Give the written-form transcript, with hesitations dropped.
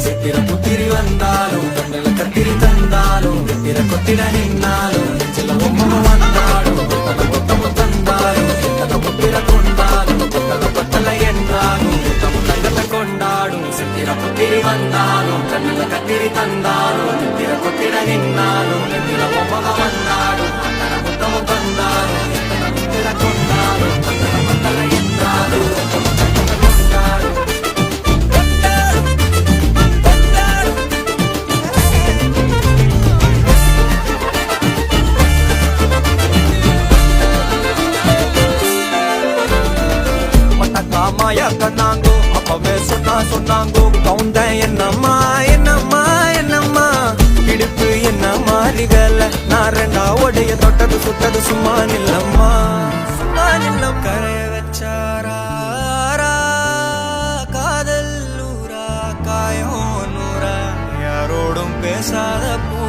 சித்திர புத்திரி வந்தாலும் கண்ணுல கத்திரி தந்தாலும் வெத்திர கொத்திட நின்னாலும் நெஞ்சில ஒம்மம் வந்தாலும் புத்தமும் தந்தாலும் எத்தனை புத்திர கொண்டாலும் பத்தலை என்றாலும் தங்கத்தை கொண்டாடும் சித்திர புத்திரி வந்தாலும் கண்ணுல கத்திரி தந்தாலும் வெத்திர கொத்திட நின்னாலும் நெஞ்சில ஒம்மம் வந்தாலும் புத்தமும் தந்தாலும் எத்தனை புத்திர கொண்டாலும் பத்தலை என்றாலும் மாயா கண்ணாங்கோ அப்பவே சொன்னாங்கோ கவுண்டன் என்னம்மா என்னம்மா என்னம்மா இடுப்பு என்ன மாறி வேலை நான் ரெண்டா உடைய தொட்டது சுட்டது சும்மா நில்லம்மா கரைய வச்சாரா காதல் ஊரா காயம் நூறா யாரோடும் பேசாத பூ